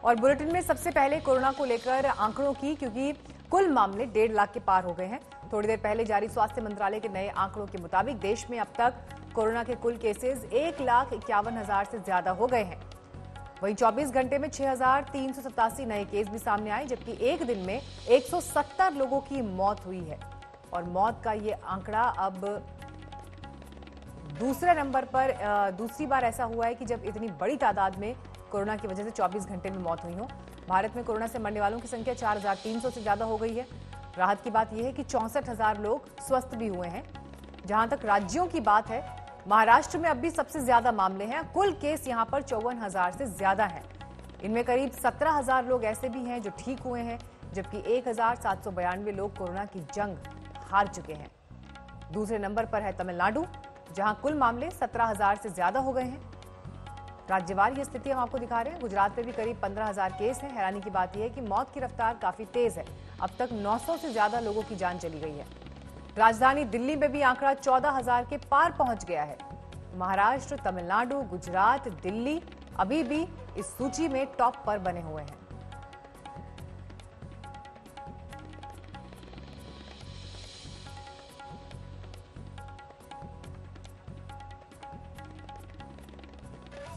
और बुलेटिन में सबसे पहले कोरोना को लेकर आंकड़ों की, क्योंकि कुल मामले 1.5 लाख के पार हो गए हैं। थोड़ी देर पहले जारी स्वास्थ्य मंत्रालय के नए आंकड़ों के मुताबिक देश में अब तक कोरोना के कुल केसेस 1,51,000 से ज्यादा हो गए हैं। वहीं 24 घंटे में 6,387 नए केस भी सामने आए, जबकि एक दिन में 170 लोगों की मौत हुई है। और मौत का ये आंकड़ा अब दूसरे नंबर पर दूसरी बार ऐसा हुआ है कि जब इतनी बड़ी तादाद में कोरोना की वजह से 24 घंटे में मौत हुई हो। भारत में कोरोना से मरने वालों की संख्या 4,300 से ज्यादा हो गई है। राहत की बात यह है कि 64,000 लोग स्वस्थ भी हुए हैं। जहां तक राज्यों की बात है, महाराष्ट्र में अब भी सबसे ज्यादा मामले हैं। कुल केस यहां पर 54,000 से ज्यादा हैं। इनमें करीब 17,000 लोग ऐसे भी हैं जो ठीक हुए हैं, जबकि 1,792 लोग कोरोना की जंग हार चुके हैं। दूसरे नंबर पर है तमिलनाडु, जहां कुल मामले 17,000 से ज्यादा हो गए हैं। राज्यवार ये स्थिति हम आपको दिखा रहे हैं। गुजरात में भी करीब 15,000 केस हैं। हैरानी की बात यह है कि मौत की रफ्तार काफी तेज है। अब तक 900 से ज्यादा लोगों की जान चली गई है। राजधानी दिल्ली में भी आंकड़ा 14,000 के पार पहुंच गया है। महाराष्ट्र, तमिलनाडु, गुजरात, दिल्ली अभी भी इस सूची में टॉप पर बने हुए हैं।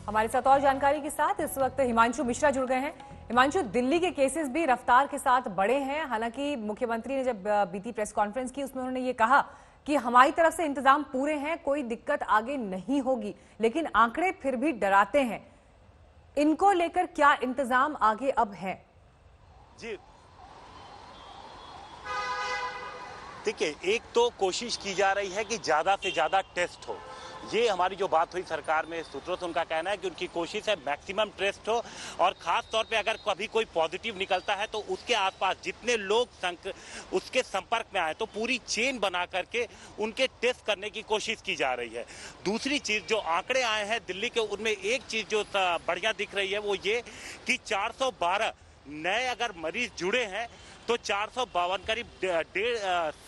हमारे साथ और जानकारी के साथ इस वक्त हिमांशु मिश्रा जुड़ गए हैं। हिमांशु, दिल्ली के केसेस भी रफ्तार के साथ बढ़े हैं। हालांकि मुख्यमंत्री ने जब बीती प्रेस कॉन्फ्रेंस की, उसमें उन्होंने ये कहा कि हमारी तरफ से इंतजाम पूरे हैं, कोई दिक्कत आगे नहीं होगी, लेकिन आंकड़े फिर भी डराते हैं। इनको लेकर क्या इंतजाम आगे अब है? जी देखिए, एक तो कोशिश की जा रही है कि ज्यादा से ज्यादा टेस्ट हो। ये हमारी जो बात हुई सरकार में सूत्रों से, उनका कहना है कि उनकी कोशिश है मैक्सिमम टेस्ट हो, और खास तौर पे अगर कभी कोई पॉजिटिव निकलता है तो उसके आसपास जितने लोग उसके संपर्क में आए तो पूरी चेन बना करके उनके टेस्ट करने की कोशिश की जा रही है। दूसरी चीज, जो आंकड़े आए हैं दिल्ली के, उनमें एक चीज जो बढ़िया दिख रही है वो ये कि 412 नए अगर मरीज जुड़े हैं तो 452 करीब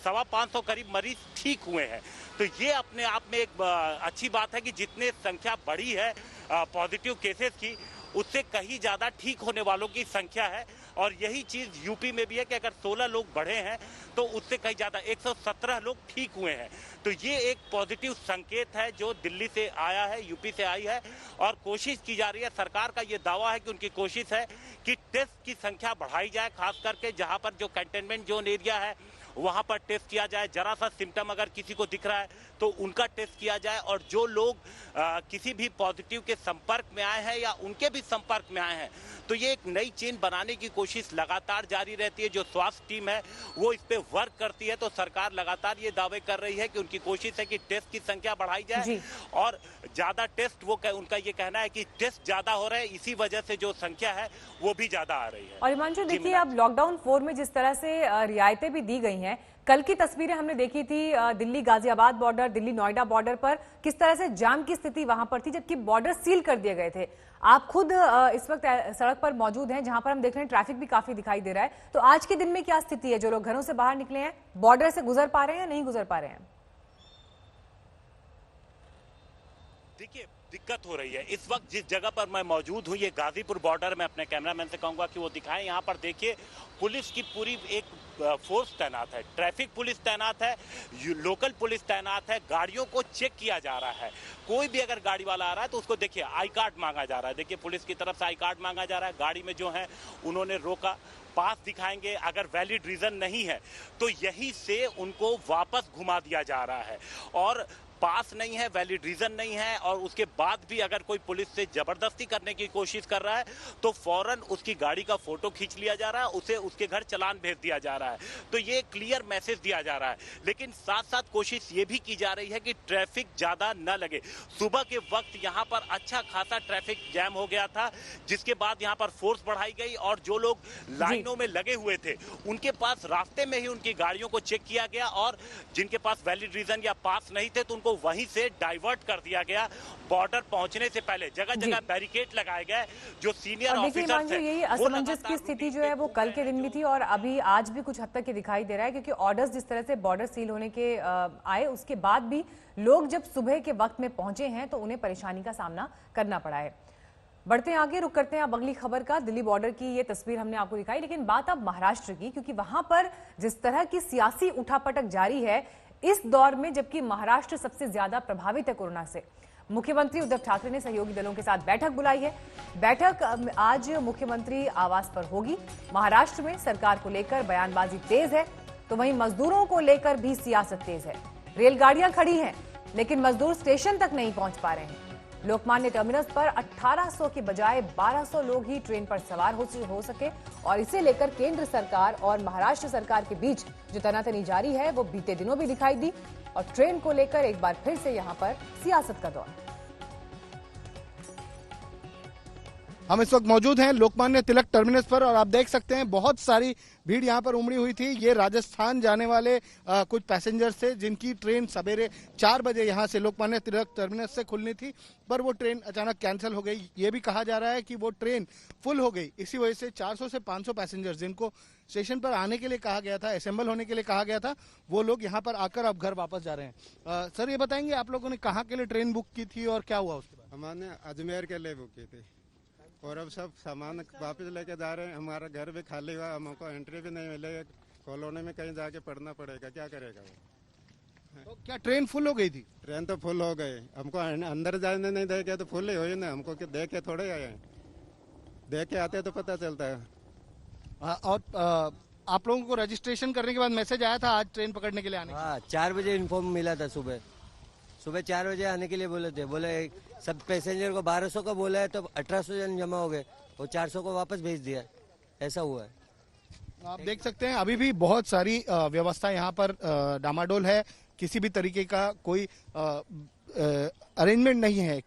550 करीब मरीज ठीक हुए हैं। तो ये अपने आप में एक अच्छी बात है कि जितने संख्या बढ़ी है पॉजिटिव केसेस की, उससे कहीं ज्यादा ठीक होने वालों की संख्या है। और यही चीज यूपी में भी है कि अगर 16 लोग बढ़े हैं तो उससे कहीं ज्यादा 117 लोग ठीक हुए हैं। तो ये एक पॉजिटिव संकेत है जो दिल्ली से आया है, यूपी से आई है, और कोशिश की जा रही है। सरकार का ये दावा है कि उनकी कोशिश है कि टेस्ट की संख्या बढ़ाई जाए, खास करके जहां पर जो कंटेनमेंट जोन एरिया है वहां पर टेस्ट किया जाए। जरा सा सिम्टम अगर किसी को दिख रहा है तो उनका टेस्ट किया जाए, और जो लोग किसी भी पॉजिटिव के संपर्क में आए हैं या उनके भी संपर्क में आए हैं, तो ये एक नई चेन बनाने की कोशिश लगातार जारी रहती है। जो स्वास्थ्य टीम है वो इस पे वर्क करती है। तो सरकार लगातार ये दावे कर रही है कि उनकी कोशिश है कि टेस्ट की संख्या बढ़ाई जाए, और ज्यादा टेस्ट, उनका ये कहना है कि टेस्ट ज्यादा हो रहे हैं, इसी वजह से जो संख्या है वो भी ज्यादा आ रही है। और हिमांशु, देखिए, अब लॉकडाउन 4 में जिस तरह से रियायतें भी दी गई हैं, कल की तस्वीरें हमने देखी थी दिल्ली गाजियाबाद बॉर्डर, दिल्ली नोएडा बॉर्डर पर किस तरह से जाम की स्थिति वहां पर थी, जबकि बॉर्डर सील कर दिए गए थे। आप खुद इस वक्त सड़क पर मौजूद हैं, जहां पर हम देख रहे हैं ट्रैफिक भी काफी दिखाई दे रहा है। तो आज के दिन में क्या स्थिति है? जो लोग घरों से बाहर निकले हैं, बॉर्डर से गुजर पा रहे हैं या नहीं गुजर पा रहे हैं? देखिए, दिक्कत हो रही है। इस वक्त जिस जगह पर मैं मौजूद हूँ, ये गाजीपुर बॉर्डर में, अपने कैमरामैन से कहूंगा कि वो दिखाएं। यहाँ पर देखिए, पुलिस की पूरी एक फोर्स तैनात है, ट्रैफिक पुलिस तैनात है, लोकल पुलिस तैनात है। गाड़ियों को चेक किया जा रहा है। कोई भी अगर गाड़ी वाला आ रहा है तो उसको देखिए आई कार्ड मांगा जा रहा है। देखिए, पुलिस की तरफ से आई कार्ड मांगा जा रहा है। गाड़ी में जो है उन्होंने रोका, पास दिखाएंगे, अगर वैलिड रीजन नहीं है तो यहीं से उनको वापस घुमा दिया जा रहा है। और पास नहीं है, वैलिड रीजन नहीं है, और उसके बाद भी अगर कोई पुलिस से जबरदस्ती करने की कोशिश कर रहा है तो फौरन उसकी गाड़ी का फोटो खींच लिया जा रहा है, उसे उसके घर चालान भेज दिया जा रहा है। तो ये क्लियर मैसेज दिया जा रहा है। लेकिन साथ साथ कोशिश ये भी की जा रही है कि ट्रैफिक ज्यादा न लगे। सुबह के वक्त यहाँ पर अच्छा खासा ट्रैफिक जैम हो गया था, जिसके बाद यहाँ पर फोर्स बढ़ाई गई, और जो लोग लाइनों में लगे हुए थे उनके पास रास्ते में ही उनकी गाड़ियों को चेक किया गया, और जिनके पास वैलिड रीजन या पास नहीं थे तो उनको वहीं से डाइवर्ट कर दिया गया। बॉर्डर पहुंचने से पहले जगह जगह बैरिकेड लगाए गए। जो सीनियर ऑफिसर्स थे, यही असमंजस की स्थिति जो है वो कल के दिन भी थी, और अभी आज भी कुछ हद तक ये दिखाई दे रहा है, क्योंकि ऑर्डर्स जिस तरह से बॉर्डर सील होने के आए, उसके बाद भी लोग जब सुबह के वक्त में पहुंचे हैं तो उन्हें परेशानी का सामना करना पड़ा है। बढ़ते हैं आगे, रुक करते हैं अब अगली खबर का। दिल्ली बॉर्डर की ये तस्वीर हमने आपको दिखाई, लेकिन बात अब महाराष्ट्र की, क्योंकि वहां पर जिस तरह की सियासी उठापटक जारी है इस दौर में, जबकि महाराष्ट्र सबसे ज्यादा प्रभावित है कोरोना से, मुख्यमंत्री उद्धव ठाकरे ने सहयोगी दलों के साथ बैठक बुलाई है। बैठक आज मुख्यमंत्री आवास पर होगी। महाराष्ट्र में सरकार को लेकर बयानबाजी तेज है, तो वहीं मजदूरों को लेकर भी सियासत तेज है। रेलगाड़ियां खड़ी हैं, लेकिन मजदूर स्टेशन तक नहीं पहुंच पा रहे हैं। लोकमान्य टर्मिनस पर 1800 के बजाय 1200 लोग ही ट्रेन पर सवार हो सके, और इसे लेकर केंद्र सरकार और महाराष्ट्र सरकार के बीच जो तनातनी जारी है वो बीते दिनों भी दिखाई दी, और ट्रेन को लेकर एक बार फिर से यहां पर सियासत का दौर। हम इस वक्त मौजूद हैं लोकमान्य तिलक टर्मिनस पर, और आप देख सकते हैं बहुत सारी भीड़ यहाँ पर उमड़ी हुई थी। ये राजस्थान जाने वाले कुछ पैसेंजर्स थे जिनकी ट्रेन सवेरे 4 बजे यहाँ से लोकमान्य तिलक टर्मिनस से खुलनी थी, पर वो ट्रेन अचानक कैंसिल हो गई। ये भी कहा जा रहा है कि वो ट्रेन फुल हो गई, इसी वजह से 400 से 500 पैसेंजर्स जिनको स्टेशन पर आने के लिए कहा गया था, असेंबल होने के लिए कहा गया था, वो लोग यहाँ पर आकर अब घर वापस जा रहे हैं। सर ये बताएंगे आप लोगों ने कहाँ के लिए ट्रेन बुक की थी और क्या हुआ उसके बाद? हमने अजमेर के लिए बुक की थी और अब सब सामान वापस लेके जा रहे हैं। हमारा घर भी खाली हुआ, हमको एंट्री भी नहीं मिलेगी, कॉलोनी में कहीं जाके पढ़ना पड़ेगा, क्या करेगा वो? तो क्या ट्रेन फुल हो गई थी? ट्रेन तो फुल हो गई, हमको अंदर जाने नहीं देगा तो फुल ही हुई ना, हमको देख के थोड़े आए, देख के आते तो पता चलता है। और आप लोगों को रजिस्ट्रेशन करने के बाद मैसेज आया था आज ट्रेन पकड़ने के लिए आने? हाँ, 4 बजे इन्फॉर्म मिला था। सुबह 4 बजे आने के लिए बोले थे। बोले सब पैसेंजर को 1200 का बोला है, तो 1800 जन जमा हो गए, वो 400 को वापस भेज दिया, ऐसा हुआ है। आप देख सकते हैं अभी भी बहुत सारी व्यवस्था यहाँ पर डामाडोल है, किसी भी तरीके का कोई अरेंजमेंट नहीं है।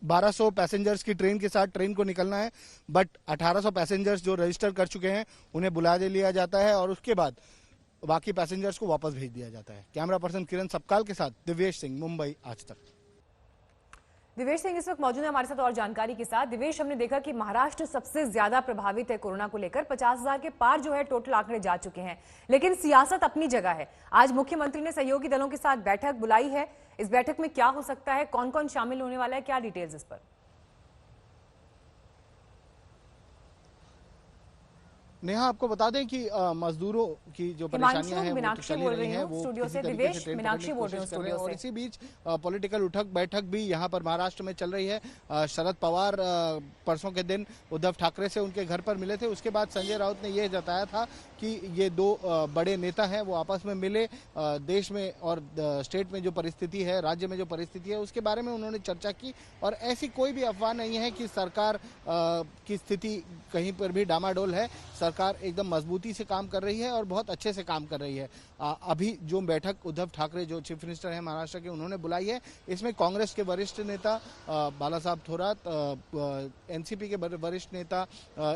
1200 पैसेंजर्स की ट्रेन के साथ ट्रेन को निकलना है, बट 1800 पैसेंजर्स जो रजिस्टर कर चुके हैं उन्हें बुला लिया जाता है और उसके बाद बाकी पैसेंजर्स को वापस भेज दिया जाता है। कैमरा पर्सन किरण सपकाल के साथ दिव्येश सिंह, मुंबई आज तक। दिवेश सिंह इस वक्त मौजूद है हमारे साथ और जानकारी के साथ। दिवेश, हमने देखा कि महाराष्ट्र सबसे ज्यादा प्रभावित है कोरोना को लेकर, 50,000 के पार जो है टोटल आंकड़े जा चुके हैं, लेकिन सियासत अपनी जगह है। आज मुख्यमंत्री ने सहयोगी दलों के साथ बैठक बुलाई है, इस बैठक में क्या हो सकता है, कौन कौन शामिल होने वाला है, क्या डिटेल्स इस पर? नेहा, आपको बता दें कि मजदूरों की जो परेशानियां हैं वो तो चली रही हैं, वो स्टूडियो से दिवेश मीनाक्षी बोल रही है। और इसी बीच पॉलिटिकल उठक बैठक भी यहां पर महाराष्ट्र में चल रही है। शरद पवार परसों के दिन उद्धव ठाकरे से उनके घर पर मिले थे, उसके बाद संजय राउत ने यह जताया था कि ये दो बड़े नेता हैं वो आपस में मिले, देश में और स्टेट में जो परिस्थिति है, राज्य में जो परिस्थिति है उसके बारे में उन्होंने चर्चा की। और ऐसी कोई भी अफवाह नहीं है कि सरकार की स्थिति कहीं पर भी डामाडोल है। सरकार एकदम मजबूती से काम कर रही है और बहुत अच्छे से काम कर रही है। अभी जो बैठक उद्धव ठाकरे जो चीफ मिनिस्टर हैं महाराष्ट्र के, उन्होंने बुलाई है, इसमें कांग्रेस के वरिष्ठ नेता बाला साहब थोरात, एनसीपी के वरिष्ठ नेता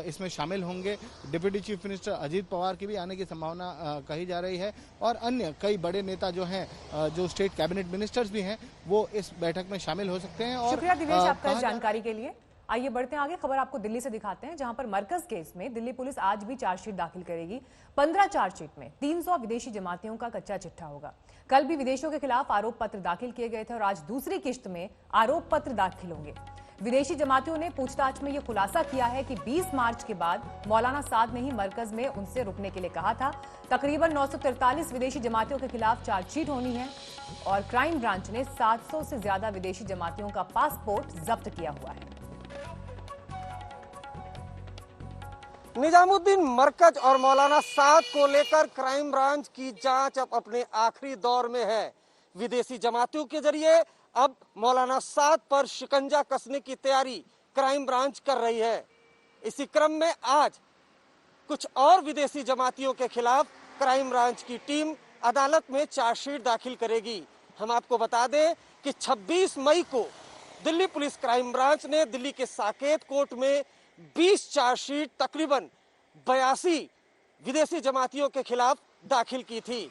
इसमें शामिल होंगे। Deputy chief minister Ajit Pawar की भी आने की संभावना कही जा रही है, और अन्य कई बड़े नेता जो हैं, जो स्टेट कैबिनेट मिनिस्टर्स भी हैं, वो इस बैठक में शामिल हो सकते हैं। और शुक्रिया दिवेश आपका जानकारी के लिए। आइए बढ़ते हैं आगे, खबर आपको दिल्ली से दिखाते हैं, जहां पर मरकज केस में दिल्ली पुलिस आज भी चार्जशीट दाखिल करेगी। 15 चार्जशीट में 300 विदेशी जमातियों का कच्चा चिट्ठा होगा। कल भी विदेशियों के खिलाफ आरोप पत्र दाखिल किए गए थे और आज दूसरी किश्त में आरोप पत्र दाखिल होंगे। विदेशी जमातियों ने पूछताछ में यह खुलासा किया है कि 20 मार्च के बाद मौलाना साद ने ही मरकज में उनसे रुकने के लिए कहा था। तकरीबन 943 विदेशी जमातियों के खिलाफ चार्जशीट होनी है और क्राइम ब्रांच ने 700 से ज्यादा विदेशी जमातियों का पासपोर्ट जब्त किया हुआ है। निजामुद्दीन मरकज और मौलाना साद को लेकर क्राइम ब्रांच की जांच अब अपने आखिरी दौर में है। विदेशी जमातियों के जरिए अब मौलाना साद पर शिकंजा कसने की तैयारी क्राइम ब्रांच कर रही है। इसी क्रम में आज कुछ और विदेशी जमातियों के खिलाफ क्राइम ब्रांच की टीम अदालत में चार्जशीट दाखिल करेगी। हम आपको बता दें कि 26 मई को दिल्ली पुलिस क्राइम ब्रांच ने दिल्ली के साकेत कोर्ट में 20 चार्जशीट तकरीबन 82 विदेशी जमातियों के खिलाफ दाखिल की थी।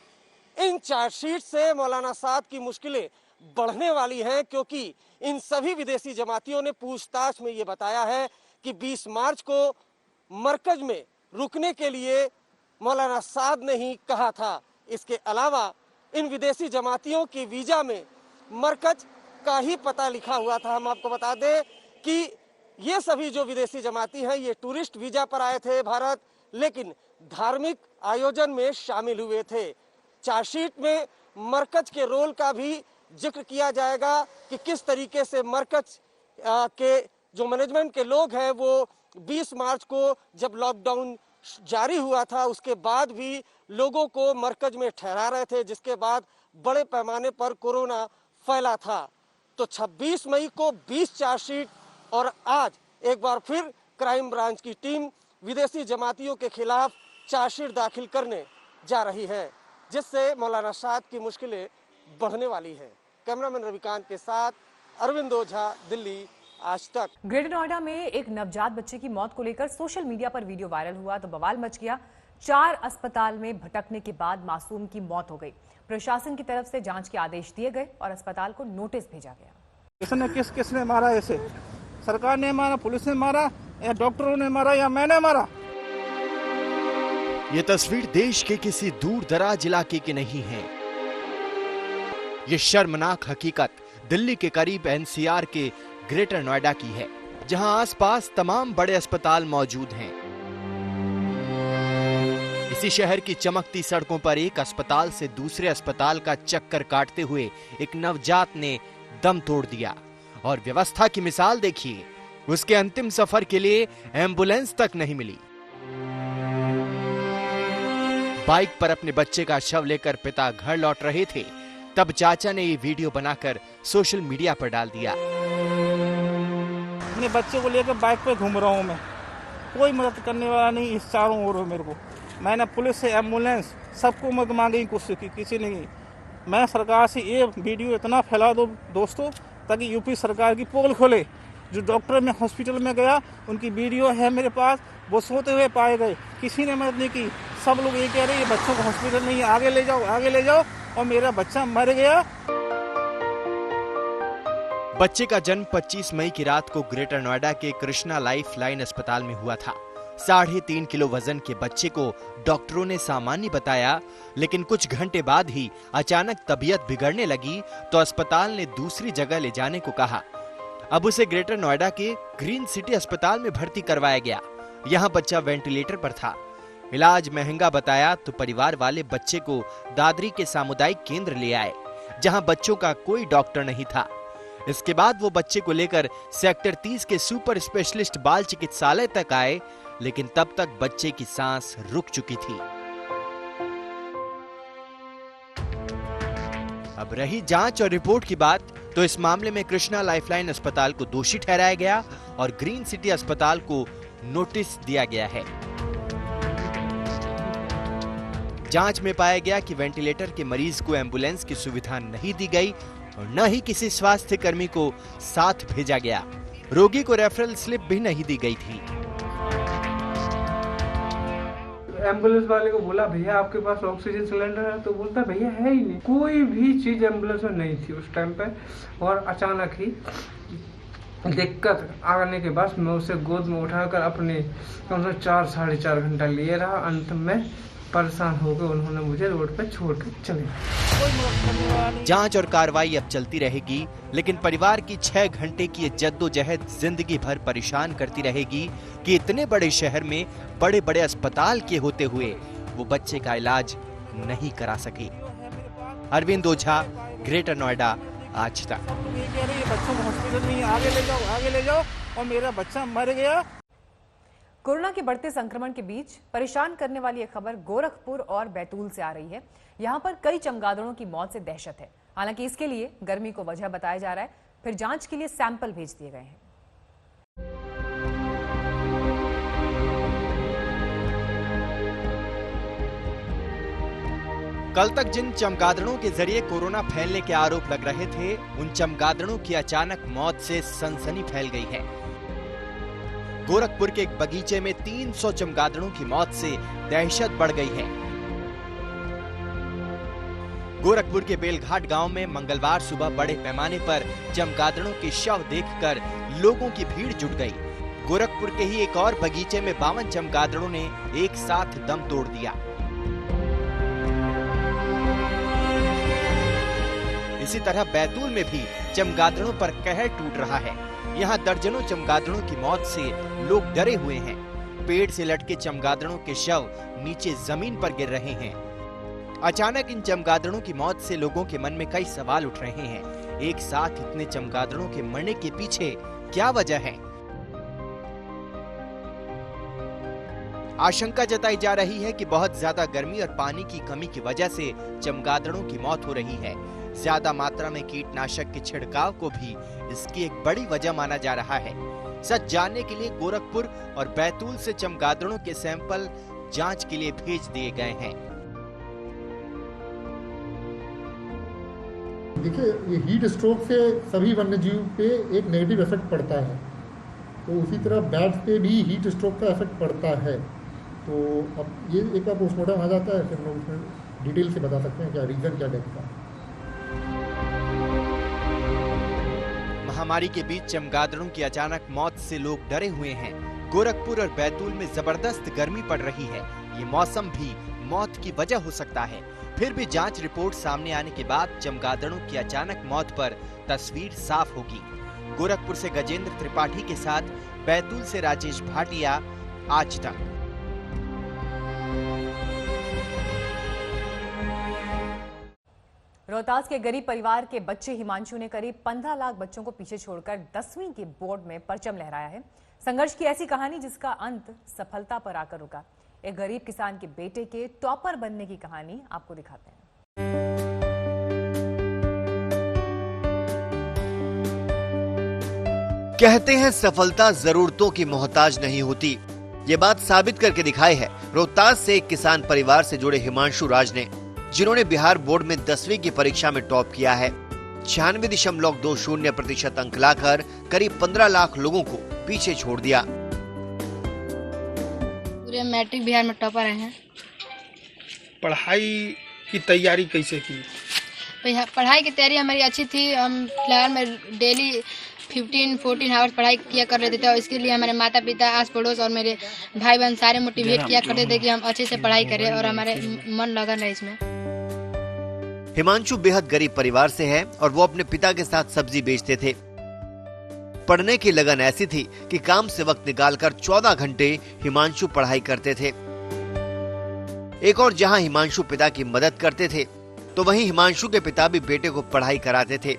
इन चार्जशीट से मौलाना साद की मुश्किलें बढ़ने वाली हैं, क्योंकि इन सभी विदेशी जमातियों ने पूछताछ में ये बताया है कि 20 मार्च को मरकज में रुकने के लिए मौलाना साद ने ही कहा था। इसके अलावा इन विदेशी जमातियों की वीजा में मरकज का ही पता लिखा हुआ था। हम आपको बता दें कि ये सभी जो विदेशी जमाती हैं ये टूरिस्ट वीजा पर आए थे भारत, लेकिन धार्मिक आयोजन में शामिल हुए थे। चार्जशीट में मरकज के रोल का भी जिक्र किया जाएगा कि किस तरीके से मरकज के जो मैनेजमेंट के लोग हैं वो 20 मार्च को जब लॉकडाउन जारी हुआ था उसके बाद भी लोगों को मरकज में ठहरा रहे थे, जिसके बाद बड़े पैमाने पर कोरोना फैला था। तो 26 मई को 20 चार्जशीट और आज एक बार फिर क्राइम ब्रांच की टीम विदेशी जमातियों के खिलाफ चार्जशीट दाखिल करने जा रही है, जिससे मौलाना साद की मुश्किलें बढ़ने वाली है। कैमरामैन रविकांत के साथ अरविंद ओझा, दिल्ली, आज तक। ग्रेटर नोएडा में एक नवजात बच्चे की मौत को लेकर सोशल मीडिया पर वीडियो वायरल हुआ तो बवाल मच गया। 4 अस्पताल में भटकने के बाद मासूम की मौत हो गई। प्रशासन की तरफ से जांच के आदेश दिए गए और अस्पताल को नोटिस भेजा गया। किसने किसने मारा? ऐसे सरकार ने मारा, पुलिस ने मारा, या डॉक्टरों ने मारा, या मैंने मारा? ये तस्वीर देश के किसी दूर दराज इलाके की नहीं है। ये शर्मनाक हकीकत दिल्ली के करीब एनसीआर के ग्रेटर नोएडा की है, जहां आसपास तमाम बड़े अस्पताल मौजूद हैं। इसी शहर की चमकती सड़कों पर एक अस्पताल से दूसरे अस्पताल का चक्कर काटते हुए एक नवजात ने दम तोड़ दिया। और व्यवस्था की मिसाल देखिए, उसके अंतिम सफर के लिए एम्बुलेंस तक नहीं मिली। बाइक पर अपने बच्चे का शव लेकर पिता घर लौट रहे थे, तब चाचा ने ये वीडियो बनाकर सोशल मीडिया पर डाल दिया। अपने बच्चे को लेकर बाइक पे घूम रहा हूँ मैं, कोई मदद करने वाला नहीं इस चारों ओर मेरे को। मैंने पुलिस से, एम्बुलेंस, सबको मदद मांगी, कोशिश की, किसी ने नहीं। मैं सरकार से ये वीडियो इतना फैला दो दोस्तों, ताकि यूपी सरकार की पोल खोले। जो डॉक्टर में हॉस्पिटल में गया उनकी वीडियो है मेरे पास, वो सोते हुए पाए गए, किसी ने मदद नहीं की। सब लोग ये कह रहे हैं बच्चों को हॉस्पिटल नहीं, आगे ले जाओ, आगे ले जाओ, और मेरा बच्चा मर गया। बच्चे का जन्म 25 मई की रात को ग्रेटर नोएडा के कृष्णा लाइफ लाइन अस्पताल में हुआ था। 3.5 किलो वजन के बच्चे को डॉक्टरों ने सामान्य बताया, लेकिन कुछ घंटे बाद ही अचानक तबीयत बिगड़ने लगी तो अस्पताल ने दूसरी जगह ले जाने को कहा। अब उसे ग्रेटर नोएडा के ग्रीन सिटी अस्पताल में भर्ती करवाया गया। यहाँ बच्चा वेंटिलेटर पर था। इलाज महंगा बताया तो परिवार वाले बच्चे को दादरी के सामुदायिक केंद्र ले आए, जहाँ बच्चों का कोई डॉक्टर नहीं था। इसके बाद वो बच्चे को लेकर सेक्टर 30 के सुपर स्पेशलिस्ट बाल चिकित्सालय तक आए, लेकिन तब तक बच्चे की सांस रुक चुकी थी। अब रही जांच और रिपोर्ट की बात, तो इस मामले में कृष्णा लाइफलाइन अस्पताल को दोषी ठहराया गया और ग्रीन सिटी अस्पताल को नोटिस दिया गया है। जांच में पाया गया कि वेंटिलेटर के मरीज को एम्बुलेंस की सुविधा नहीं दी गई और न ही किसी स्वास्थ्य कर्मी को साथ भेजा गया। रोगी को रेफरल स्लिप भी नहीं दी गई थी। एम्बुलेंस वाले को बोला भैया आपके पास ऑक्सीजन सिलेंडर है, तो बोलता भैया है ही नहीं, कोई भी चीज एम्बुलेंस में नहीं थी उस टाइम पे। और अचानक ही दिक्कत आने के बाद मैं उसे गोद में उठाकर अपने 4-4.5 घंटा लिए रहा। अंत में परेशान होकर उन्होंने मुझे रोड पर छोड़ कर चले। जांच और कार्रवाई अब चलती रहेगी, लेकिन परिवार की 6 घंटे की जद्दोजहद जिंदगी भर परेशान करती रहेगी कि इतने बड़े शहर में बड़े बड़े अस्पताल के होते हुए वो बच्चे का इलाज नहीं करा सके। अरविंद ओझा, ग्रेटर नोएडा, आज तक। बच्चों को हॉस्पिटल नहीं, आगे ले जाओ, आगे ले जाओ, और मेरा बच्चा मर गया। कोरोना के बढ़ते संक्रमण के बीच परेशान करने वाली यह खबर गोरखपुर और बैतूल से आ रही है। यहां पर कई चमगादड़ों की मौत से दहशत है। हालांकि इसके लिए गर्मी को वजह बताया जा रहा है, फिर जांच के लिए सैंपल भेज दिए गए हैं। कल तक जिन चमगादड़ों के जरिए कोरोना फैलने के आरोप लग रहे थे, उन चमगादड़ों की अचानक मौत से सनसनी फैल गई है। गोरखपुर के एक बगीचे में 300 चमगादड़ों की मौत से दहशत बढ़ गई है। गोरखपुर के बेलघाट गांव में मंगलवार सुबह बड़े पैमाने पर चमगादड़ों के शव देखकर लोगों की भीड़ जुट गई। गोरखपुर के ही एक और बगीचे में 52 चमगादड़ों ने एक साथ दम तोड़ दिया। इसी तरह बैतूल में भी चमगादड़ों पर कहर टूट रहा है। यहाँ दर्जनों चमगादड़ों की मौत से लोग डरे हुए हैं। पेड़ से लटके चमगादड़ों के शव नीचे जमीन पर गिर रहे हैं। अचानक इन चमगादड़ों की मौत से लोगों के मन में कई सवाल उठ रहे हैं। एक साथ इतने चमगादड़ों के मरने के पीछे क्या वजह है? आशंका जताई जा रही है कि बहुत ज्यादा गर्मी और पानी की कमी की वजह से चमगादड़ों की मौत हो रही है। ज्यादा मात्रा में कीटनाशक के छिड़काव को भी इसकी एक बड़ी वजह माना जा रहा है। सच जानने के लिए गोरखपुर और बैतूल से चमगादड़ों के सैंपल जांच के लिए भेज दिए गए हैं। देखिए, ये हीट स्ट्रोक से सभी वन्यजीव पे एक नेगेटिव इफेक्ट पड़ता है, तो उसी तरह बैट्स पे भी हीट स्ट्रोक का इफेक्ट पड़ता है। तो अब ये एक बार पोस्टमार्टम आ जाता है, फिर हम लोग उसमें डिटेल से बता सकते हैं क्या रीजन क्या डेथ का। महामारी के बीच चमगादड़ों की अचानक मौत से लोग डरे हुए हैं। गोरखपुर और बैतूल में जबरदस्त गर्मी पड़ रही है। ये मौसम भी मौत की वजह हो सकता है। फिर भी जांच रिपोर्ट सामने आने के बाद चमगादड़ों की अचानक मौत पर तस्वीर साफ होगी। गोरखपुर से गजेंद्र त्रिपाठी के साथ बैतूल से राजेश भाटिया, आज तक। रोहतास के गरीब परिवार के बच्चे हिमांशु ने करीब 15 लाख बच्चों को पीछे छोड़कर 10वीं के बोर्ड में परचम लहराया है। संघर्ष की ऐसी कहानी जिसका अंत सफलता पर आकर रुका। एक गरीब किसान के बेटे के टॉपर बनने की कहानी आपको दिखाते हैं। कहते हैं सफलता जरूरतों की मोहताज नहीं होती। ये बात साबित करके दिखाई है रोहतास से एक किसान परिवार से जुड़े हिमांशु राज ने, जिन्होंने बिहार बोर्ड में 10वीं की परीक्षा में टॉप किया है। 96.20% अंक लाकर करीब 15 लाख लोगों को पीछे छोड़ दिया। पूरे मैट्रिक बिहार में टॉपर हैं। पढ़ाई की तैयारी कैसे की? पढ़ाई की तैयारी हमारी अच्छी थी। हम फिलहाल में डेली 15-14 आवर्स पढ़ाई किया कर रहे थे और इसके लिए हमारे माता पिता, आस पड़ोस और मेरे भाई बहन सारे मोटिवेट किया करते थे कि हम अच्छे से पढ़ाई करें और हमारे मन लगन रहे इसमें। हिमांशु बेहद गरीब परिवार से है और वो अपने पिता के साथ सब्जी बेचते थे। पढ़ने की लगन ऐसी थी कि काम से वक्त निकालकर 14 घंटे हिमांशु पढ़ाई करते थे। एक और जहां हिमांशु पिता की मदद करते थे, तो वहीं हिमांशु के पिता भी बेटे को पढ़ाई कराते थे।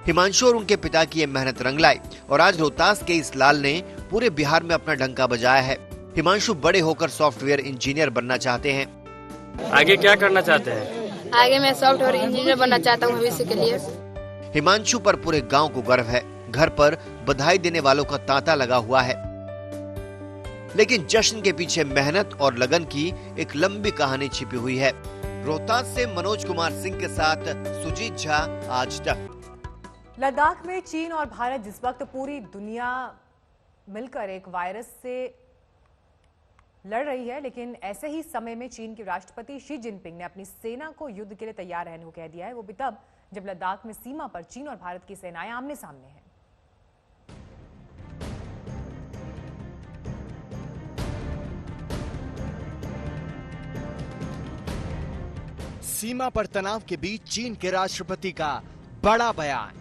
हिमांशु और उनके पिता की ये मेहनत रंग लाई और आज रोहतास के इस लाल ने पूरे बिहार में अपना डंका बजाया है। हिमांशु बड़े होकर सॉफ्टवेयर इंजीनियर बनना चाहते हैं। आगे क्या करना चाहते हैं? आगे मैं सॉफ्टवेयर इंजीनियर बनना चाहता हूँ भविष्य के लिए। हिमांशु पर पूरे गांव को गर्व है। घर पर बधाई देने वालों का तांता लगा हुआ है। लेकिन जश्न के पीछे मेहनत और लगन की एक लंबी कहानी छिपी हुई है। रोहतास से मनोज कुमार सिंह के साथ सुजीत झा, आज तक। लद्दाख में चीन और भारत जिस वक्त पूरी दुनिया मिलकर एक वायरस से लड़ रही है, लेकिन ऐसे ही समय में चीन के राष्ट्रपति शी जिनपिंग ने अपनी सेना को युद्ध के लिए तैयार रहने को कह दिया है। वो भी तब जब लद्दाख में सीमा पर चीन और भारत की सेनाएं आमने सामने हैं। सीमा पर तनाव के बीच चीन के राष्ट्रपति का बड़ा बयान।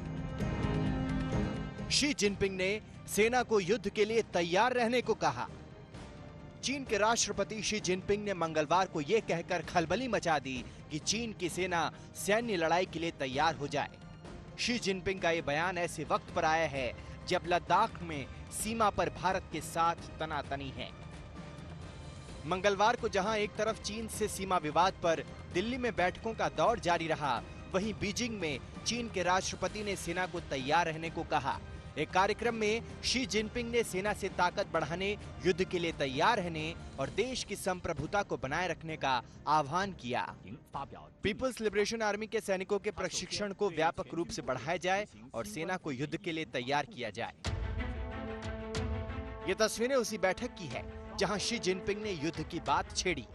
शी जिनपिंग ने सेना को युद्ध के लिए तैयार रहने को कहा। चीन के राष्ट्रपति शी जिनपिंग ने मंगलवार को यह कहकर खलबली मचा दी कि चीन की सेना सैन्य लड़ाई के लिए तैयार हो जाए। शी जिनपिंग का यह बयान ऐसे वक्त पर आया है जब लद्दाख में सीमा पर भारत के साथ तनातनी है। मंगलवार को जहां एक तरफ चीन से सीमा विवाद पर दिल्ली में बैठकों का दौर जारी रहा, वहीं बीजिंग में चीन के राष्ट्रपति ने सेना को तैयार रहने को कहा। एक कार्यक्रम में शी जिनपिंग ने सेना से ताकत बढ़ाने, युद्ध के लिए तैयार रहने और देश की संप्रभुता को बनाए रखने का आह्वान किया। पीपल्स लिबरेशन आर्मी के सैनिकों के प्रशिक्षण को व्यापक रूप से बढ़ाया जाए और सेना को युद्ध के लिए तैयार किया जाए। ये तस्वीरें उसी बैठक की है जहां शी जिनपिंग ने युद्ध की बात छेड़ी।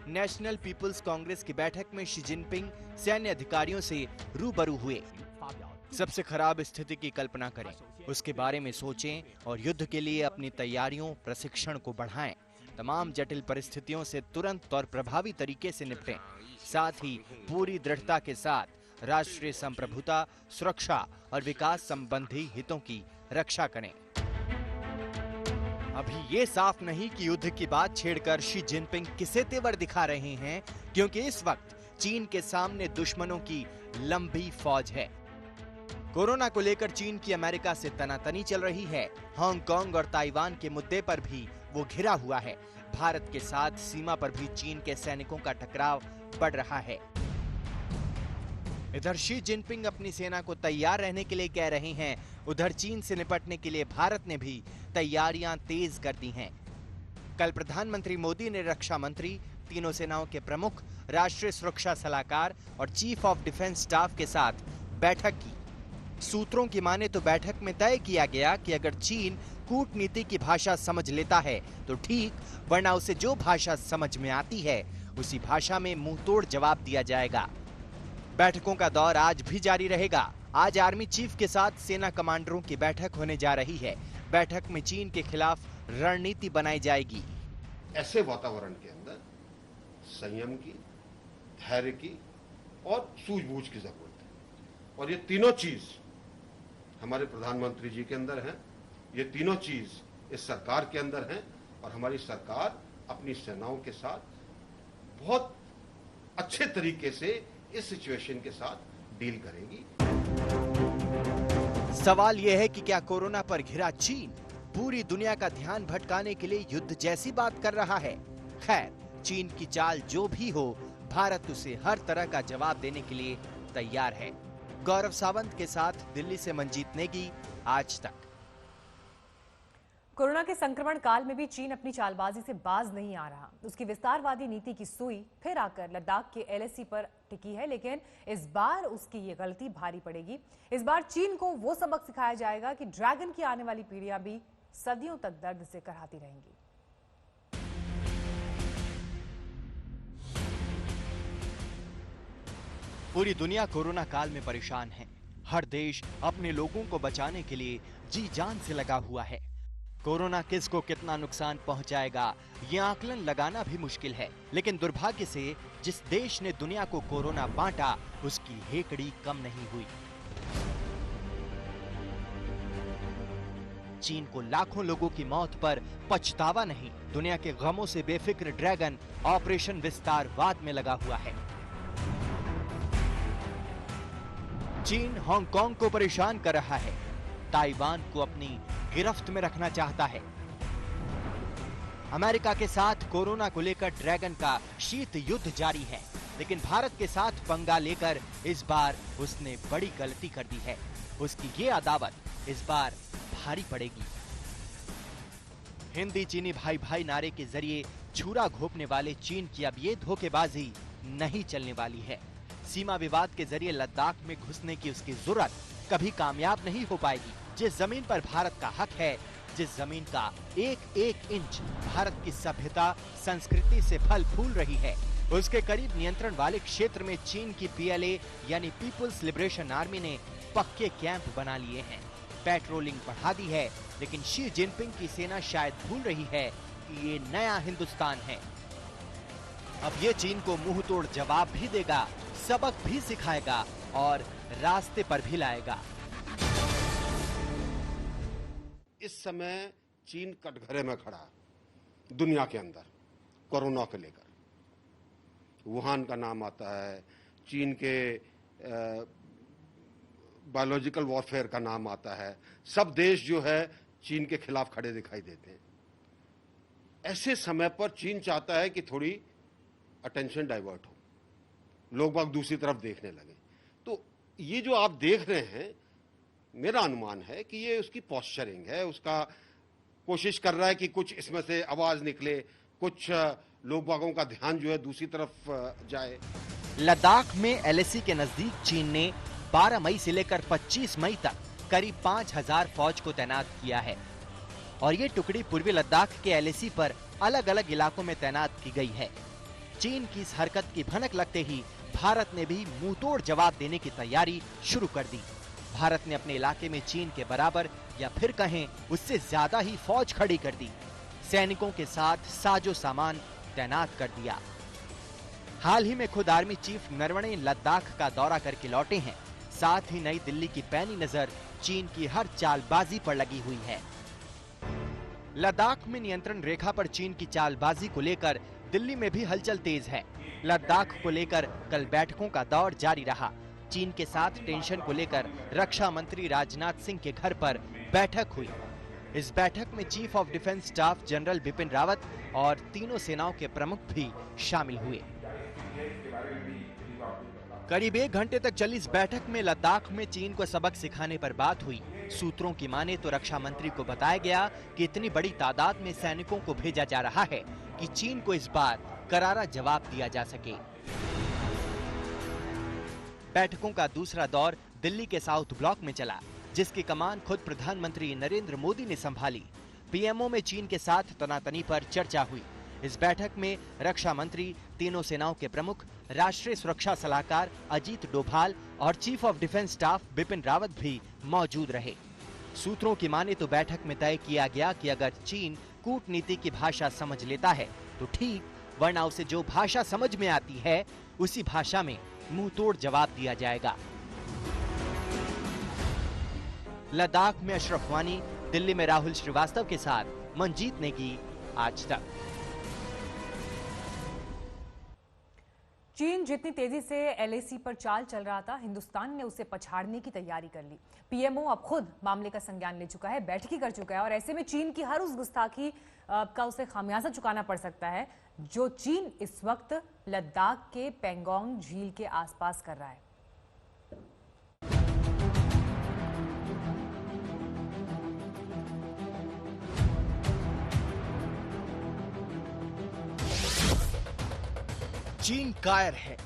नेशनल पीपल्स कांग्रेस की बैठक में शी जिनपिंग सैन्य अधिकारियों से रूबरू हुए। सबसे खराब स्थिति की कल्पना करें, उसके बारे में सोचें और युद्ध के लिए अपनी तैयारियों, प्रशिक्षण को बढ़ाएं। तमाम जटिल परिस्थितियों से तुरंत और प्रभावी तरीके से निपटें। साथ ही पूरी दृढ़ता के साथ राष्ट्रीय संप्रभुता, सुरक्षा और विकास संबंधी हितों की रक्षा करें। अभी ये साफ नहीं कि युद्ध की बात छेड़कर शी जिनपिंग किसे तेवर दिखा रहे हैं, क्योंकि इस वक्त चीन के सामने दुश्मनों की लंबी फौज है। कोरोना को लेकर चीन की अमेरिका से तनातनी चल रही है। हांगकांग और ताइवान के मुद्दे पर भी वो घिरा हुआ है। भारत के साथ सीमा पर भी चीन के सैनिकों का टकराव बढ़ रहा है। इधर शी जिनपिंग अपनी सेना को तैयार रहने के लिए कह रहे हैं, उधर चीन से निपटने के लिए भारत ने भी तैयारियां तेज कर दी हैं। कल प्रधानमंत्री मोदी ने रक्षा मंत्री, तीनों सेनाओं के प्रमुख, राष्ट्रीय सुरक्षा सलाहकार और चीफ ऑफ डिफेंस स्टाफ के साथ बैठक की। सूत्रों की माने तो बैठक में तय किया गया कि अगर चीन कूटनीति की भाषा समझ लेता है तो ठीक, वरना उसे जो भाषा समझ में आती है उसी भाषा में मुंहतोड़ जवाब दिया जाएगा। बैठकों का दौर आज भी जारी रहेगा। आज आर्मी चीफ के साथ सेना कमांडरों की बैठक होने जा रही है। बैठक में चीन के खिलाफ रणनीति बनाई जाएगी। ऐसे वातावरण के अंदर संयम की, धैर्य की और सूझबूझ की जरूरत है, और ये तीनों चीज हमारे प्रधानमंत्री जी के अंदर हैं, ये तीनों चीज इस सरकार के अंदर हैं, और हमारी सरकार अपनी सेनाओं के साथ बहुत अच्छे तरीके से इस सिचुएशन के साथ डील करेगी। सवाल यह है कि क्या कोरोना पर घिरा चीन पूरी दुनिया का ध्यान भटकाने के लिए युद्ध जैसी बात कर रहा है? खैर, चीन की चाल जो भी हो, भारत उसे हर तरह का जवाब देने के लिए तैयार है। गौरव सावंत के साथ दिल्ली से मंजीत नेगी, आज तक। कोरोना के संक्रमण काल में भी चीन अपनी चालबाजी से बाज नहीं आ रहा। उसकी विस्तारवादी नीति की सुई फिर आकर लद्दाख के एलएसी पर टिकी है, लेकिन इस बार उसकी ये गलती भारी पड़ेगी। इस बार चीन को वो सबक सिखाया जाएगा कि ड्रैगन की आने वाली पीढ़ियां भी सदियों तक दर्द से कराहती रहेंगी। पूरी दुनिया कोरोना काल में परेशान है। हर देश अपने लोगों को बचाने के लिए जी जान से लगा हुआ है। कोरोना किसको कितना नुकसान पहुंचाएगा, ये आकलन लगाना भी मुश्किल है, लेकिन दुर्भाग्य से जिस देश ने दुनिया को कोरोना बांटा, उसकी हेकड़ी कम नहीं हुई। चीन को लाखों लोगों की मौत पर पछतावा नहीं। दुनिया के गमों से बेफिक्र ड्रैगन ऑपरेशन विस्तारवाद में लगा हुआ है। चीन हांगकांग को परेशान कर रहा है, ताइवान को अपनी गिरफ्त में रखना चाहता है। अमेरिका के साथ कोरोना को लेकर ड्रैगन का शीत युद्ध जारी है, लेकिन भारत के साथ पंगा लेकर इस बार उसने बड़ी गलती कर दी है। उसकी ये अदावत इस बार भारी पड़ेगी। हिंदी चीनी भाई भाई नारे के जरिए छुरा घोंपने वाले चीन की अब ये धोखेबाजी नहीं चलने वाली है। सीमा विवाद के जरिए लद्दाख में घुसने की उसकी जुर्रत कभी कामयाब नहीं हो पाएगी। जिस जमीन पर भारत का हक है, जिस जमीन का एक एक इंच भारत की सभ्यता संस्कृति से फल फूल रही है, उसके करीब नियंत्रण वाले क्षेत्र में चीन की पीएलए यानी पीपुल्स लिबरेशन आर्मी ने पक्के कैंप बना लिए हैं। पेट्रोलिंग बढ़ा दी है, लेकिन शी जिनपिंग की सेना शायद भूल रही है कि ये नया हिंदुस्तान है। अब ये चीन को मुंह तोड़ जवाब भी देगा, सबक भी सिखाएगा और रास्ते पर भी लाएगा। इस समय चीन कटघरे में खड़ा है दुनिया के अंदर कोरोना को लेकर। वुहान का नाम आता है, चीन के बायोलॉजिकल वॉरफेयर का नाम आता है। सब देश जो है चीन के खिलाफ खड़े दिखाई देते हैं। ऐसे समय पर चीन चाहता है कि थोड़ी अटेंशन डाइवर्ट हो, लोग बाग दूसरी तरफ देखने लगे। तो ये जो आप देख रहे हैं, मेरा अनुमान है कि ये उसकी पॉस्चरिंग है, उसका कोशिश कर रहा है कि कुछ इसमें से आवाज निकले, कुछ लोग बागों का ध्यान जो है दूसरी तरफ जाए। लद्दाख में एलएसी के नजदीक चीन ने 12 मई से लेकर 25 मई तक करीब 5000 फौज को तैनात किया है, और ये टुकड़ी पूर्वी लद्दाख के एलएसी पर अलग अलग इलाकों में तैनात की गई है। चीन की इस हरकत की भनक लगते ही भारत ने भी मुंहतोड़ जवाब देने की तैयारी शुरू कर दी। भारत ने अपने इलाके में चीन के बराबर या फिर कहें उससे ज्यादा ही फौज खड़ी कर दी। सैनिकों के साथ साजो सामान तैनात कर दिया। हाल ही में खुद आर्मी चीफ नरवणे लद्दाख का दौरा करके लौटे हैं। साथ ही नई दिल्ली की पैनी नजर चीन की हर चालबाजी पर लगी हुई है। लद्दाख में नियंत्रण रेखा पर चीन की चालबाजी को लेकर दिल्ली में भी हलचल तेज है। लद्दाख को लेकर कल बैठकों का दौर जारी रहा। चीन के साथ टेंशन को लेकर रक्षा मंत्री राजनाथ सिंह के घर पर बैठक हुई। इस बैठक में chief of defence staff general Bipin Rawat और तीनों सेनाओं के प्रमुख भी शामिल हुए। करीब 1 घंटे तक चली इस बैठक में लद्दाख में चीन को सबक सिखाने पर बात हुई। सूत्रों की माने तो रक्षा मंत्री को बताया गया कि इतनी बड़ी तादाद में सैनिकों को भेजा जा रहा है कि चीन को इस बार करारा जवाब दिया जा सके। बैठकों का दूसरा दौर दिल्ली के साउथ ब्लॉक में चला, जिसकी कमान खुद प्रधानमंत्री नरेंद्र मोदी ने संभाली। पीएमओ में चीन के साथ तनातनी पर चर्चा हुई। इस बैठक में रक्षा मंत्री, तीनों सेनाओं के प्रमुख, राष्ट्रीय सुरक्षा सलाहकार अजीत डोभाल और chief of defence staff Bipin Rawat भी मौजूद रहे। सूत्रों की माने तो बैठक में तय किया गया कि अगर चीन कूटनीति की भाषा समझ लेता है तो ठीक, वरना उसे जो भाषा समझ में आती है उसी भाषा में मुंहतोड़ जवाब दिया जाएगा। लद्दाख में अशरफ वानी, दिल्ली में राहुल श्रीवास्तव के साथ मंजीत नेगी, आज तक। चीन जितनी तेजी से एलएसी पर चाल चल रहा था, हिंदुस्तान ने उसे पछाड़ने की तैयारी कर ली। पीएमओ अब खुद मामले का संज्ञान ले चुका है, बैठकी कर चुका है और ऐसे में चीन की हर उस गुस्ताखी का उसे खामियाजा चुकाना पड़ सकता है जो चीन इस वक्त लद्दाख के पेंगोंग झील के आसपास कर रहा है। चीन कायर है,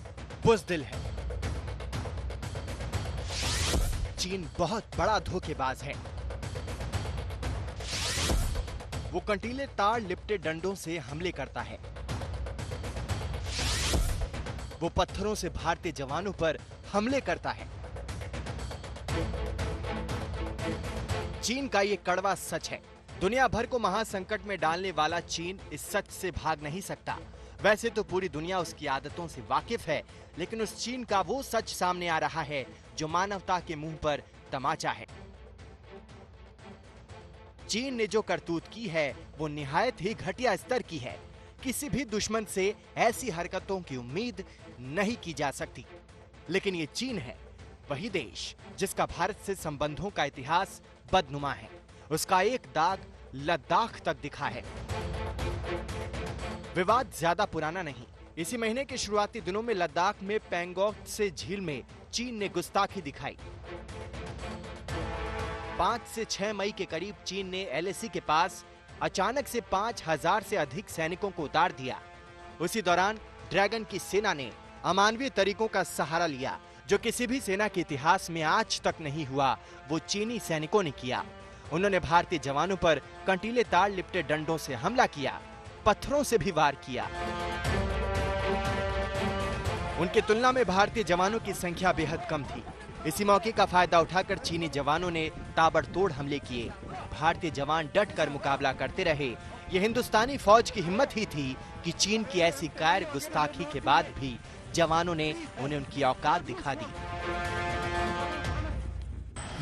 बुज़दिल है। चीन बहुत बड़ा धोखेबाज है। वो कंटीले तार लिपटे डंडों से हमले करता है। वो पत्थरों से भारतीय जवानों पर हमले करता है। चीन का ये कड़वा सच है। दुनिया भर को महासंकट में डालने वाला चीन इस सच से भाग नहीं सकता। वैसे तो पूरी दुनिया उसकी आदतों से वाकिफ है, लेकिन उस चीन का वो सच सामने आ रहा है जो मानवता के मुंह पर तमाचा है। चीन ने जो करतूत की है वो निहायत ही घटिया स्तर की है। किसी भी दुश्मन से ऐसी हरकतों की उम्मीद नहीं की जा सकती। लेकिन ये चीन है, वही देश जिसका भारत से संबंधों का इतिहास बदनुमा है। उसका एक दाग लद्दाख तक दिखा है। विवाद ज्यादा पुराना नहीं। इसी महीने के शुरुआती दिनों में लद्दाख में पेंगोंग से झील में चीन ने गुस्ताखी दिखाई। 5 से 6 मई के करीब चीन ने एलएसी के पास अचानक से 5000 से अधिक सैनिकों को उतार दिया। उसी दौरान ड्रैगन की सेना ने अमानवीय तरीकों का सहारा लिया, जो किसी भी सेना के इतिहास में आज तक नहीं हुआ, वो चीनी सैनिकों ने किया। उन्होंने भारतीय जवानों पर कंटीले तार लिपटे डंडों से हमला किया, पत्थरों से भी वार किया। उनकी तुलना में भारतीय जवानों की संख्या बेहद कम थी। इसी मौके का फायदा उठाकर चीनी जवानों ने ताबड़तोड़ हमले किए। भारतीय जवान डट कर मुकाबला करते रहे। ये हिंदुस्तानी फौज की हिम्मत ही थी कि चीन की ऐसी कायर गुस्ताखी के बाद भी जवानों ने उन्हें उनकी औकात दिखा दी।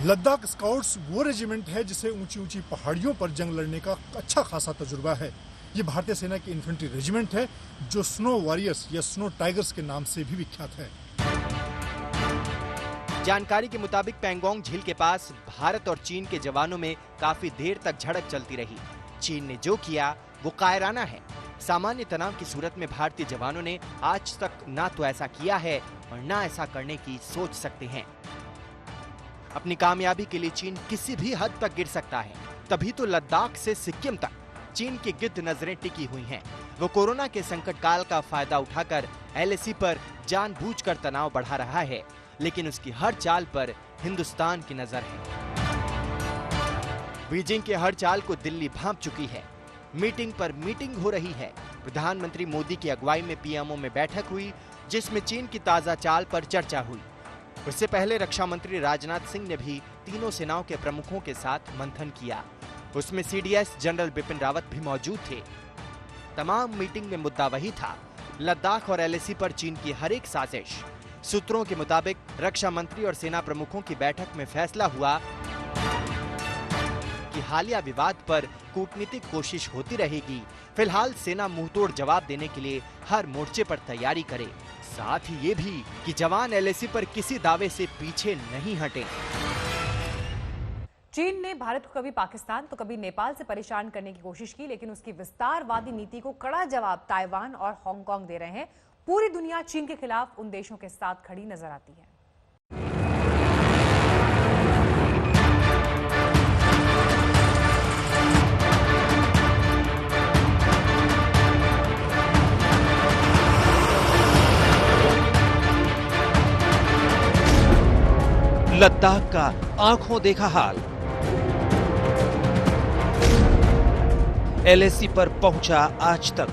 लद्दाख स्काउट्स वो रेजिमेंट है जिसे ऊंची ऊंची पहाड़ियों पर जंग लड़ने का अच्छा खासा तजुर्बा है। ये भारतीय सेना की इन्फेंट्री रेजिमेंट है जो स्नो वॉरियर्स या स्नो टाइगर्स के नाम से भी विख्यात है। जानकारी के मुताबिक पेंगोंग झील के पास भारत और चीन के जवानों में काफी देर तक झड़प चलती रही। चीन ने जो किया वो कायराना है। सामान्य तनाव की सूरत में भारतीय जवानों ने आज तक ना तो ऐसा किया है और ना ऐसा करने की सोच सकते हैं। अपनी कामयाबी के लिए चीन किसी भी हद तक गिर सकता है। तभी तो लद्दाख से सिक्किम तक चीन की गिद्ध नजरें टिकी हुई हैं। वो कोरोना के संकट काल का फायदा उठाकर एलएसी पर जानबूझकर तनाव बढ़ा रहा है, लेकिन उसकी हर चाल पर हिंदुस्तान की नजर है। बीजिंग के हर चाल को दिल्ली भांप चुकी है। मीटिंग पर मीटिंग हो रही है। प्रधानमंत्री मोदी की अगुवाई में पीएमओ में बैठक हुई, जिसमें चीन की ताजा चाल पर चर्चा हुई। उससे पहले रक्षा मंत्री राजनाथ सिंह ने भी तीनों सेनाओं के प्रमुखों के साथ मंथन किया। उसमें सीडीएस जनरल बिपिन रावत भी मौजूद थे। तमाम मीटिंग में मुद्दा वही था, लद्दाख और एलएसी पर चीन की हर एक साजिश। सूत्रों के मुताबिक रक्षा मंत्री और सेना प्रमुखों की बैठक में फैसला हुआ कि कि हालिया विवाद पर कूटनीतिक कोशिश होती रहेगी। फिलहाल सेना मुंहतोड़ जवाब देने के लिए हर मोर्चे पर तैयारी करे। साथ ही ये भी कि जवान एलएसी पर किसी दावे से पीछे नहीं हटे। चीन ने भारत को कभी पाकिस्तान तो कभी नेपाल से परेशान करने की कोशिश की, लेकिन उसकी विस्तारवादी नीति को कड़ा जवाब ताइवान और हांगकांग दे रहे हैं। पूरी दुनिया चीन के खिलाफ उन देशों के साथ खड़ी नजर आती है। लद्दाख का आंखों देखा हाल। एलएसी पर पहुंचा आज तक।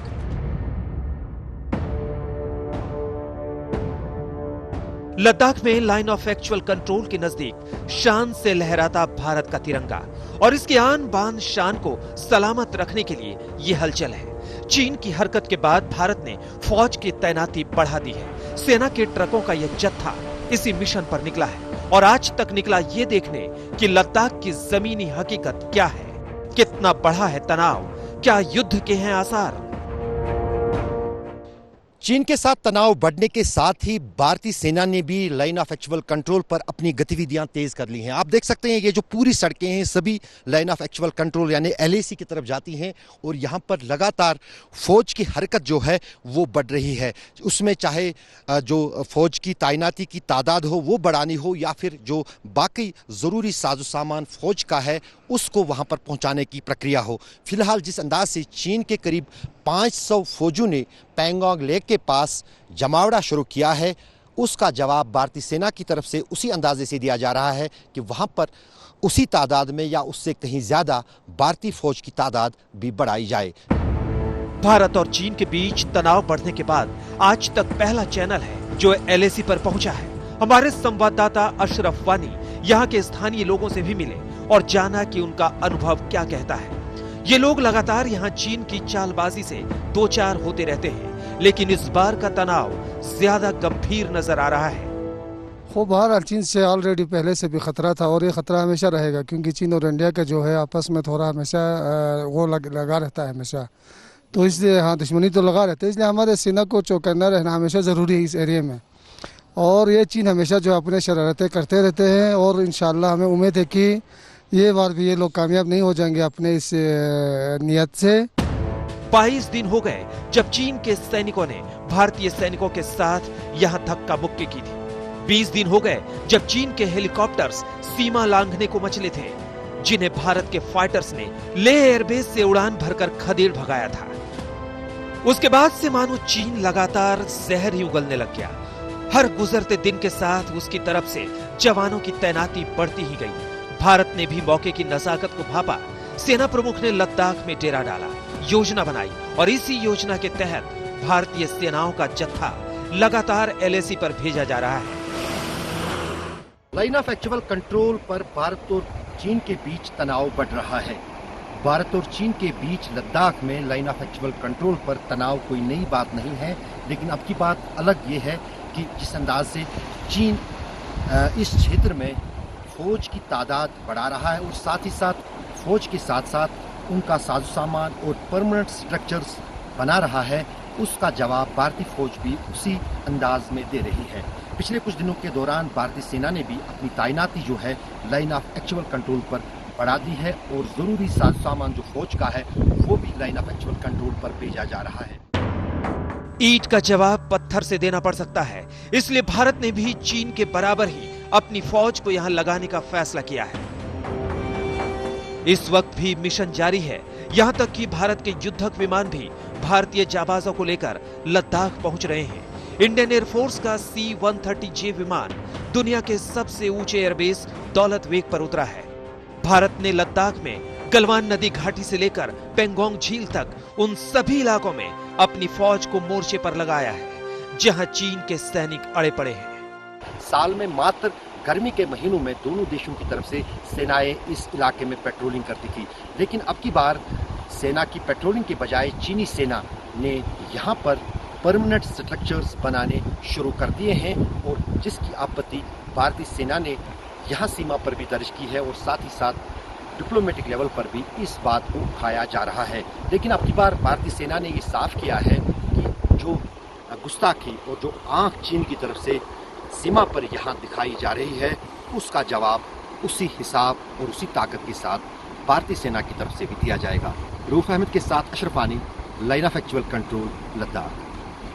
लद्दाख में लाइन ऑफ एक्चुअल कंट्रोल के नजदीक शान से लहराता भारत का तिरंगा और इसकी आन बान शान को सलामत रखने के लिए ये हलचल है। चीन की हरकत के बाद भारत ने फौज की तैनाती बढ़ा दी है। सेना के ट्रकों का यह जत्था इसी मिशन पर निकला है और आज तक निकला ये देखने कि लद्दाख की जमीनी हकीकत क्या है, कितना बढ़ा है तनाव, क्या युद्ध के हैं आसार। चीन के साथ तनाव बढ़ने के साथ ही भारतीय सेना ने भी लाइन ऑफ एक्चुअल कंट्रोल पर अपनी गतिविधियां तेज कर ली हैं। आप देख सकते हैं ये जो पूरी सड़कें हैं सभी लाइन ऑफ एक्चुअल कंट्रोल यानी एलएसी की तरफ जाती हैं और यहां पर लगातार फौज की हरकत जो है वो बढ़ रही है। उसमें चाहे जो फौज की तैनाती की तादाद हो वो बढ़ानी हो या फिर जो बाकी ज़रूरी साजो सामान फौज का है उसको वहां पर पहुंचाने की प्रक्रिया हो। फिलहाल जिस अंदाज से चीन के करीब 500 फौजियों ने पैंगोंग लेक के पास जमावड़ा शुरू किया है, उसका जवाब भारतीय सेना की तरफ से उसी अंदाजे से दिया जा रहा है कि वहां पर उसी तादाद में या उससे कहीं ज्यादा भारतीय फौज की तादाद भी बढ़ाई जाए। भारत और चीन के बीच तनाव बढ़ने के बाद आज तक पहला चैनल है जो एलएसी पर पहुंचा है। हमारे संवाददाता अशरफ वानी यहाँ के स्थानीय लोगों से भी मिले और जाना कि उनका अनुभव क्या कहता है। ये लोग लगातार यहाँ चीन की चालबाजी से दो चार होते रहते हैं, लेकिन इस बार का तनाव ज्यादा गंभीर नजर आ रहा है। खूब बहरहाल चीन से ऑलरेडी पहले से भी खतरा था और ये खतरा हमेशा रहेगा, क्योंकि चीन और इंडिया का जो है आपस में थोड़ा हमेशा वो लगा रहता है हमेशा, तो इसलिए हाँ दुश्मनी तो लगा रहता है। इसलिए हमारे सेना को चौकन्ना रहना हमेशा ज़रूरी है इस एरिया में। और ये चीन हमेशा जो अपने शरारतें करते रहते हैं और इंशाल्लाह हमें उम्मीद है कि ये बार भी ये लोग कामयाब नहीं हो जाएंगे अपने इस नियत से। 22 दिन हो गए जब चीन के सैनिकों ने भारतीय सैनिकों के साथ यहाँ धक्का मुक्की की थी। 20 दिन हो गए जब चीन के हेलीकॉप्टर्स सीमा लांघने को मचले थे, जिन्हें भारत के फाइटर्स ने लेह एयरबेस से उड़ान भरकर खदेड़ भगाया था। उसके बाद से मानो चीन लगातार जहर ही उगलने लग गया। हर गुजरते दिन के साथ उसकी तरफ से जवानों की तैनाती बढ़ती ही गई। भारत ने भी मौके की नजाकत को भापा। सेना प्रमुख ने लद्दाख में डेरा डाला, योजना बनाई और इसी योजना के तहत भारतीय सेनाओं का जत्था लगातार एलएसी पर भेजा जा रहा है। लाइन ऑफ एक्चुअल कंट्रोल पर भारत और चीन के बीच तनाव बढ़ रहा है। भारत और चीन के बीच लद्दाख में लाइन ऑफ एक्चुअल कंट्रोल पर तनाव कोई नई बात नहीं है, लेकिन अब की बात अलग ये है कि जिस अंदाज से चीन इस क्षेत्र में फौज की तादाद बढ़ा रहा है और साथ ही साथ फौज के साथ साथ उनका साजो सामान और परमानेंट स्ट्रक्चर्स बना रहा है, उसका जवाब भारतीय फौज भी उसी अंदाज में दे रही है। पिछले कुछ दिनों के दौरान भारतीय सेना ने भी अपनी तैनाती जो है लाइन ऑफ एक्चुअल कंट्रोल पर बढ़ा दी है और जरूरी साजो सामान जो फौज का है वो भी लाइन ऑफ एक्चुअल कंट्रोल पर भेजा जा रहा है। ईंट का जवाब पत्थर से देना पड़ सकता है, इसलिए भारत ने भी चीन के बराबर ही अपनी फौज को यहां लगाने का फैसला किया है। इस वक्त भी मिशन जारी है, यहां तक कि भारत के युद्धक विमान भी भारतीय जाबाजों को लेकर लद्दाख पहुंच रहे हैं। इंडियन एयरफोर्स का C-130J विमान दुनिया के सबसे ऊंचे एयरबेस दौलत वेग पर उतरा है। भारत ने लद्दाख में गलवान नदी घाटी से लेकर पेंगोंग झील तक उन सभी इलाकों में अपनी फौज को मोर्चे पर लगाया है जहां चीन के सैनिक अड़े पड़े हैं। साल में मात्र गर्मी के महीनों में दोनों देशों की तरफ से सेनाएं इस इलाके में पेट्रोलिंग करती थी, लेकिन अब की बार सेना की पेट्रोलिंग के बजाय चीनी सेना ने यहाँ पर परमानेंट स्ट्रक्चर्स बनाने शुरू कर दिए हैं और जिसकी आपत्ति भारतीय सेना ने यहाँ सीमा पर भी दर्ज की है और साथ ही साथ डिप्लोमेटिक लेवल पर भी इस बात को उठाया जा रहा है। लेकिन अब की बार भारतीय सेना ने ये साफ किया है कि जो गुस्ताखी और जो आंख चीन की तरफ से सीमा पर यहाँ दिखाई जा रही है, उसका जवाब उसी हिसाब और उसी ताकत के साथ भारतीय सेना की तरफ से भी दिया जाएगा। रूफ अहमद के साथ अशरफ आनी, line of actual control, Ladakh.